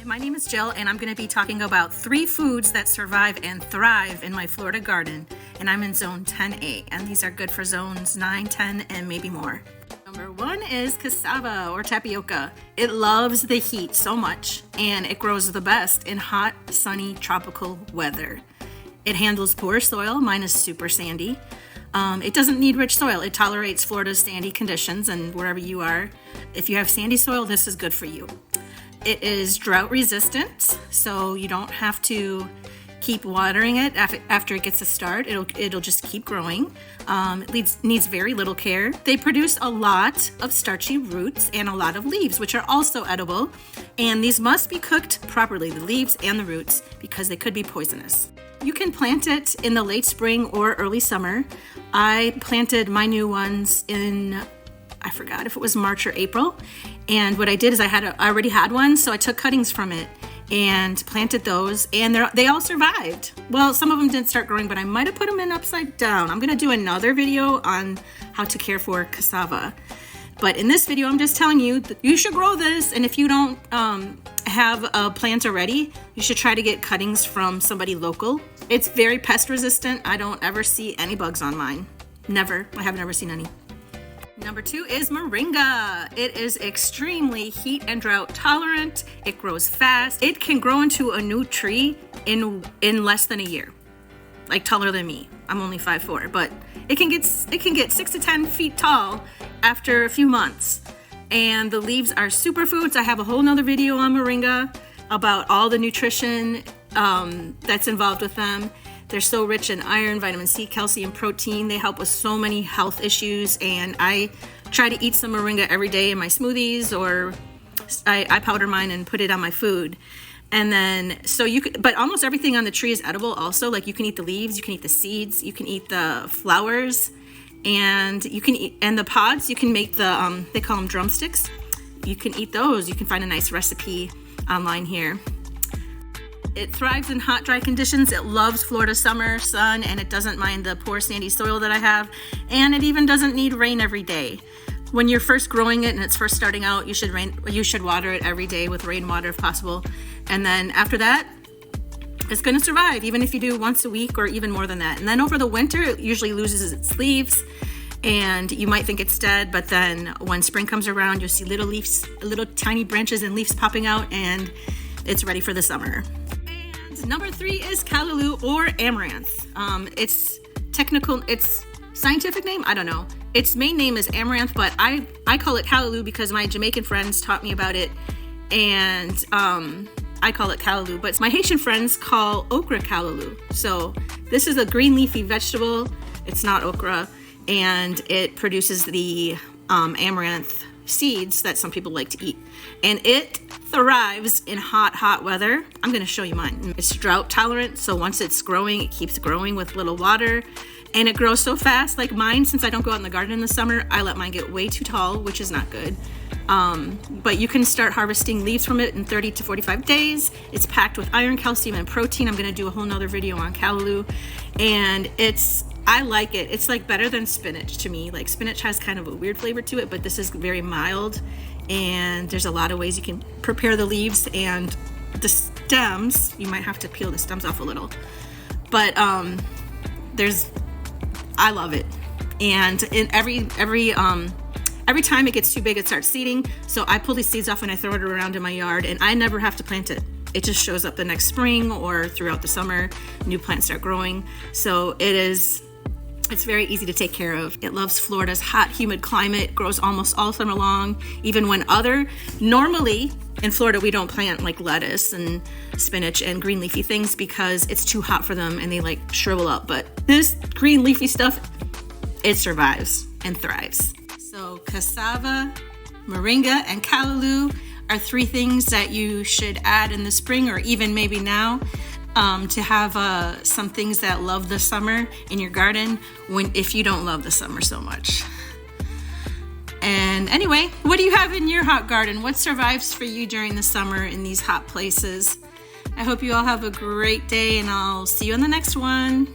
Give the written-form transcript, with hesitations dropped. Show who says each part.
Speaker 1: My name is Jill, and I'm going to be talking about 3 foods that survive and thrive in my Florida garden, and I'm in zone 10A, and these are good for zones 9, 10, and maybe more. Number 1 is cassava or tapioca. It loves the heat so much, and it grows the best in hot, sunny, tropical weather. It handles poor soil. Mine is super sandy. It doesn't need rich soil. It tolerates Florida's sandy conditions, and wherever you are, if you have sandy soil, this is good for you. It is drought resistant, so you don't have to keep watering it after it gets a start. It'll just keep growing. It needs very little care. They produce a lot of starchy roots and a lot of leaves, which are also edible. And these must be cooked properly, the leaves and the roots, because they could be poisonous. You can plant it in the late spring or early summer. I planted my new ones in, I forgot if it was March or April. And what I did is I already had one, so I took cuttings from it and planted those, and they all survived. Well, some of them didn't start growing, but I might have put them in upside down. I'm gonna do another video on how to care for cassava. But in this video, I'm just telling you that you should grow this, and if you don't have a plant already, you should try to get cuttings from somebody local. It's very pest resistant. I don't ever see any bugs on mine. Never. I have never seen any. Number 2 is Moringa. It is extremely heat and drought tolerant. It grows fast. It can grow into a new tree in less than a year, like taller than me. I'm only 5'4", but it can get 6 to 10 feet tall after a few months. And the leaves are superfoods. I have a whole nother video on Moringa about all the nutrition that's involved with them. They're so rich in iron, vitamin C, calcium, protein. They help with so many health issues, and I try to eat some moringa every day in my smoothies, or I powder mine and put it on my food. And then, but almost everything on the tree is edible also. Like, you can eat the leaves, you can eat the seeds, you can eat the flowers, and you can eat, and the pods, you can make the, they call them drumsticks. You can eat those. You can find a nice recipe online here. It thrives in hot, dry conditions. It loves Florida summer sun, and it doesn't mind the poor sandy soil that I have. And it even doesn't need rain every day. When you're first growing it and it's first starting out, you should water it every day with rainwater if possible. And then after that, it's going to survive, even if you do once a week or even more than that. And then over the winter, it usually loses its leaves, and you might think it's dead, but then when spring comes around, you'll see little leaves, little tiny branches and leaves popping out, and it's ready for the summer. Number 3 is callaloo or amaranth. Its scientific name, I don't know. Its main name is amaranth, but I call it callaloo because my Jamaican friends taught me about it, and I call it callaloo, but my Haitian friends call okra callaloo. So this is a green leafy vegetable. It's not okra, and it produces the amaranth seeds that some people like to eat, and it thrives in hot weather. I'm going to show you mine. It's drought tolerant, so once it's growing, it keeps growing with little water, and it grows so fast. Like mine, since I don't go out in the garden in the summer, I let mine get way too tall, which is not good. But you can start harvesting leaves from it in 30 to 45 days. It's packed with iron, calcium, and protein. I'm going to do a whole nother video on callaloo, and I like it. It's like better than spinach to me. Like, spinach has kind of a weird flavor to it, but this is very mild, and there's a lot of ways you can prepare the leaves and the stems. You might have to peel the stems off a little, but I love it. And in every time it gets too big, it starts seeding. So I pull these seeds off and I throw it around in my yard, and I never have to plant it. It just shows up the next spring or throughout the summer. New plants start growing. So it's very easy to take care of. It loves Florida's hot, humid climate, grows almost all summer long, even when normally in Florida, we don't plant like lettuce and spinach and green leafy things because it's too hot for them and they like shrivel up. But this green leafy stuff, it survives and thrives. So cassava, moringa, and callaloo are 3 things that you should add in the spring, or even maybe now, to have some things that love the summer in your garden if you don't love the summer so much. And anyway, what do you have in your hot garden? What survives for you during the summer in these hot places? I hope you all have a great day, and I'll see you on the next one.